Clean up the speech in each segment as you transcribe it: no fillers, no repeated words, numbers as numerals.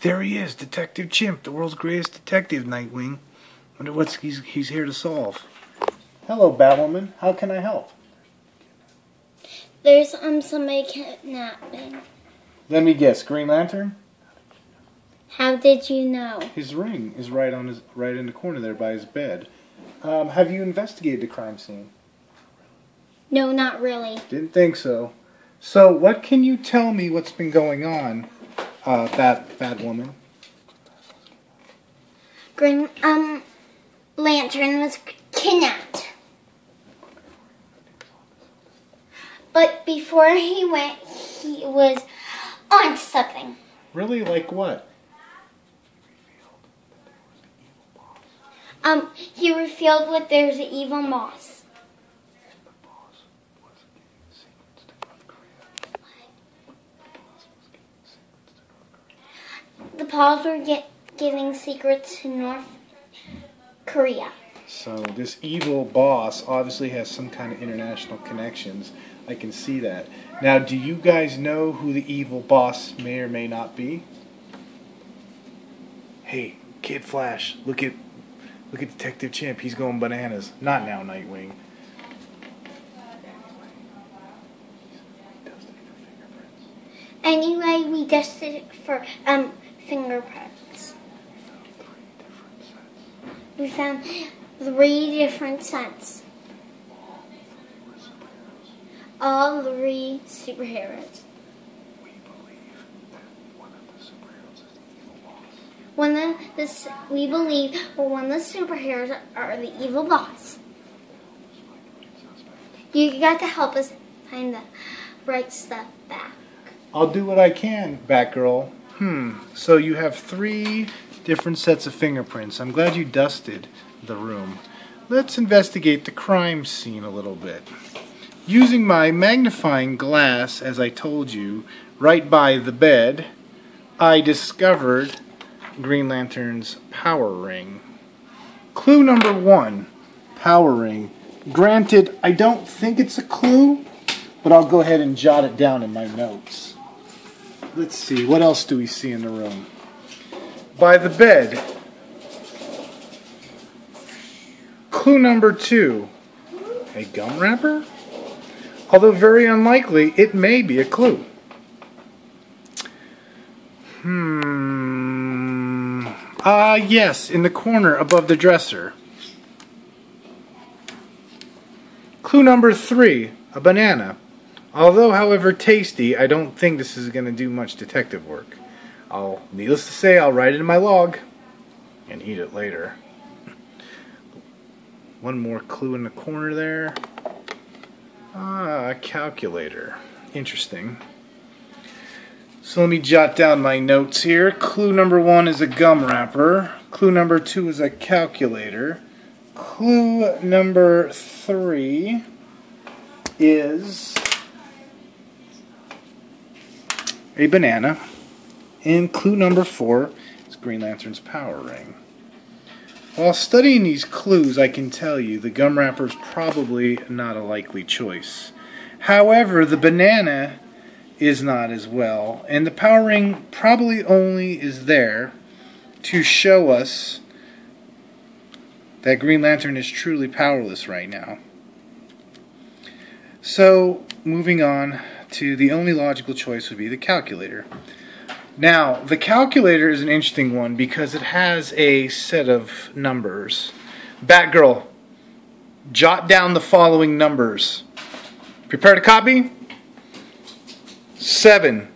There he is, Detective Chimp, the world's greatest detective, Nightwing. Wonder what he's here to solve. Hello, Batwoman. How can I help? There's somebody kidnapping. Let me guess, Green Lantern? How did you know? His ring is right in the corner there by his bed. Have you investigated the crime scene? No, not really. Didn't think so. So, what can you tell me what's been going on, Batwoman? Green Lantern was kidnapped. But before he went, he was onto something. Really? Like what? He revealed that there's an evil boss. The boss were giving secrets to North Korea. So this evil boss obviously has some kind of international connections. I can see that. Now, do you guys know who the evil boss may or may not be? Hey, Kid Flash, look at Detective Chimp. He's going bananas. Not now, Nightwing. Anyway, we tested it for fingerprints. We found 3 different sets. All 3 superheroes. We believe that one of the superheroes is the evil boss. We believe one of the superheroes are the evil boss. You got to help us find the right stuff back. I'll do what I can, Batgirl. So you have 3 different sets of fingerprints. I'm glad you dusted the room. Let's investigate the crime scene a little bit. Using my magnifying glass, as I told you, right by the bed, I discovered Green Lantern's power ring. Clue number 1, power ring. Granted, I don't think it's a clue, but I'll go ahead and jot it down in my notes. Let's see, what else do we see in the room? By the bed. Clue number 2, a gum wrapper? Although very unlikely, it may be a clue. Yes, in the corner above the dresser. Clue number 3, a banana. Although, however tasty, I don't think this is going to do much detective work. Needless to say, I'll write it in my log and eat it later. One more clue in the corner there. A calculator. Interesting. So let me jot down my notes here. Clue number 1 is a gum wrapper. Clue number 2 is a calculator. Clue number 3 is a banana. And clue number 4 is Green Lantern's power ring. While studying these clues, I can tell you the gum wrapper is probably not a likely choice. However, the banana is not as well, and the power ring probably only is there to show us that Green Lantern is truly powerless right now. So, moving on to the only logical choice would be the calculator. Now, the calculator is an interesting one because it has a set of numbers. Batgirl, jot down the following numbers. Prepare to copy. 7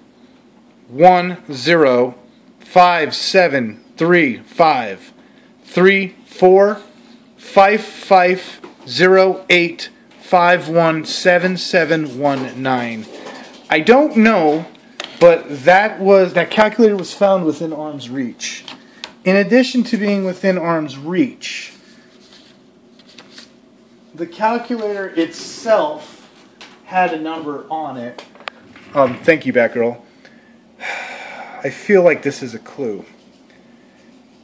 1 0 5 7 3 5 3 4 5 5 0 8 5 1 7 7 1 9. I don't know, but that calculator was found within arm's reach. In addition to being within arm's reach, the calculator itself had a number on it. Thank you, Batgirl. I feel like this is a clue.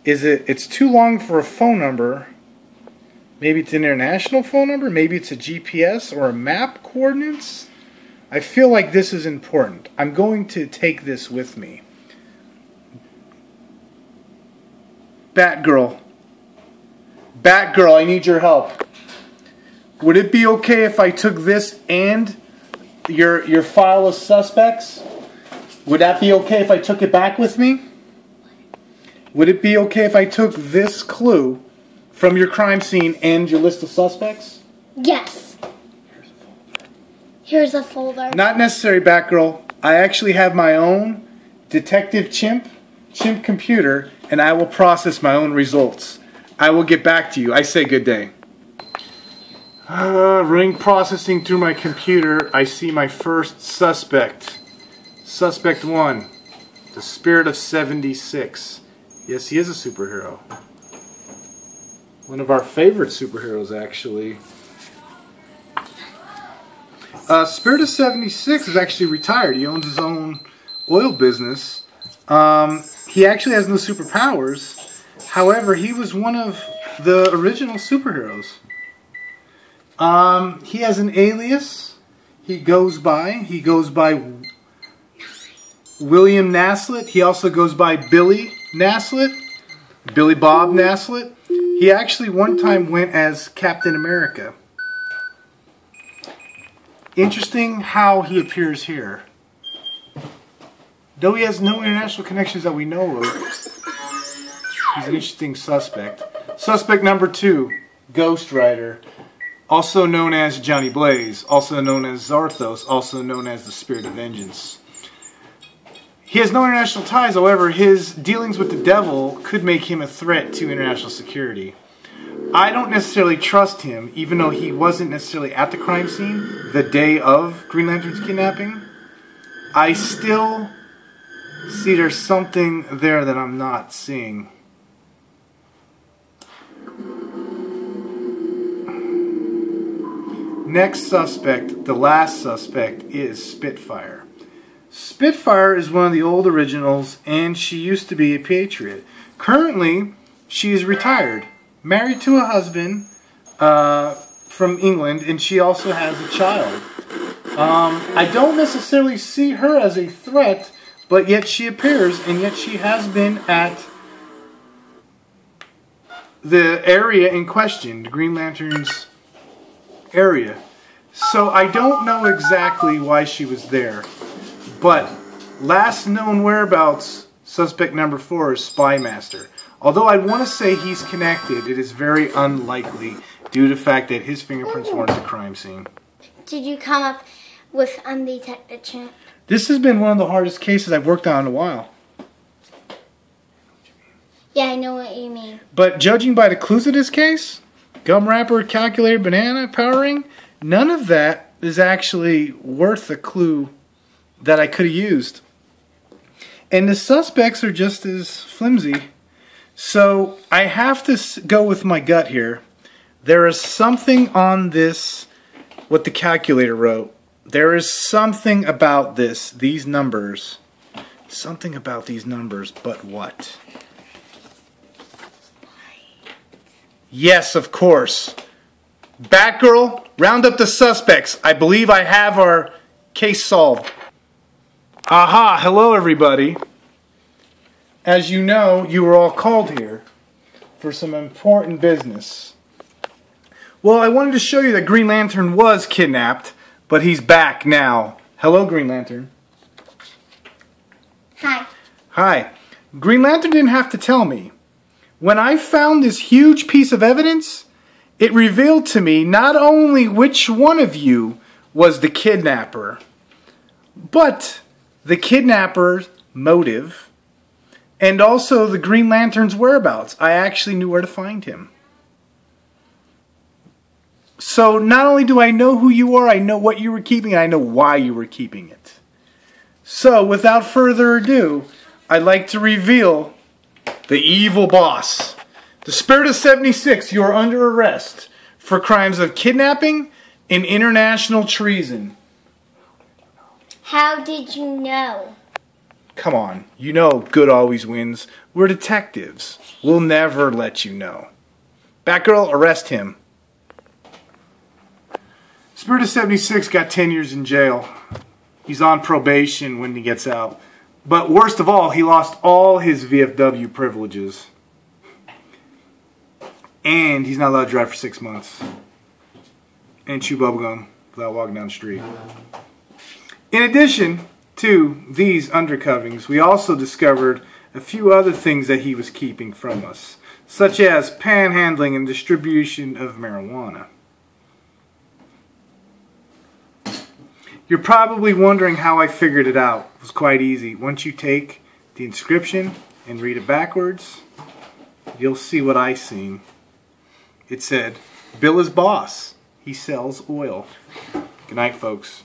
It's too long for a phone number. Maybe it's an international phone number. Maybe it's a GPS or a map coordinates. I feel like this is important. I'm going to take this with me. Batgirl. Batgirl, I need your help. Would it be okay if I took this and your file of suspects? Would that be okay if I took it back with me? Would it be okay if I took this clue from your crime scene and your list of suspects? Yes. Here's a folder. Not necessary, Batgirl. I actually have my own Detective Chimp computer, and I will process my own results. I will get back to you. I say good day. Running processing through my computer, I see my first suspect. Suspect 1, the Spirit of 76. Yes, he is a superhero. One of our favorite superheroes, actually. Spirit of 76 is actually retired. He owns his own oil business. He actually has no superpowers. However, he was one of the original superheroes. He has an alias. He goes by William Naslet. He also goes by Billy Naslet. Billy Bob Naslet. He actually one time went as Captain America. Interesting how he appears here. Though he has no international connections that we know of, he's an interesting suspect. Suspect number 2, Ghost Rider, also known as Johnny Blaze, also known as Zarthos, also known as the Spirit of Vengeance. He has no international ties, however, his dealings with the devil could make him a threat to international security. I don't necessarily trust him, even though he wasn't necessarily at the crime scene the day of Green Lantern's kidnapping. I still see there's something there that I'm not seeing. Next suspect, the last suspect, is Spitfire. Spitfire is one of the old originals, and she used to be a patriot. Currently, she is retired, married to a husband from England, and she also has a child. I don't necessarily see her as a threat, but yet she appears, and yet she has been at the area in question, the Green Lantern's area. So I don't know exactly why she was there. But last known whereabouts, suspect number 4 is Spymaster. Although I want to say he's connected, it is very unlikely due to the fact that his fingerprints weren't at the crime scene. Did you come up with Detective Chimp? This has been one of the hardest cases I've worked on in a while. Yeah, I know what you mean. But judging by the clues of this case, gum wrapper, calculator, banana, power ring, none of that is actually worth a clue that I could have used. And the suspects are just as flimsy. So I have to go with my gut here. There is something on this, what the calculator wrote. There is something about these numbers. Something about these numbers, but what? Yes, of course. Batgirl, round up the suspects. I believe I have our case solved. Aha, hello everybody. As you know, you were all called here for some important business. Well, I wanted to show you that Green Lantern was kidnapped, but he's back now. Hello, Green Lantern. Hi. Hi. Green Lantern didn't have to tell me. When I found this huge piece of evidence, it revealed to me not only which one of you was the kidnapper, but the kidnapper's motive, and also the Green Lantern's whereabouts. I actually knew where to find him. So not only do I know who you are, I know what you were keeping, and I know why you were keeping it. So without further ado, I'd like to reveal the evil boss. The Spirit of 76, you are under arrest for crimes of kidnapping and international treason. How did you know? Come on, you know good always wins. We're detectives. We'll never let you know. Batgirl, arrest him. Spirit of 76 got 10 years in jail. He's on probation when he gets out. But worst of all, he lost all his VFW privileges. And he's not allowed to drive for 6 months. And chew bubblegum without walking down the street. In addition to these undercovings, we also discovered a few other things that he was keeping from us, such as panhandling and distribution of marijuana. You're probably wondering how I figured it out. It was quite easy. Once you take the inscription and read it backwards, you'll see what I seen. It said, Bill is boss. He sells oil. Good night, folks.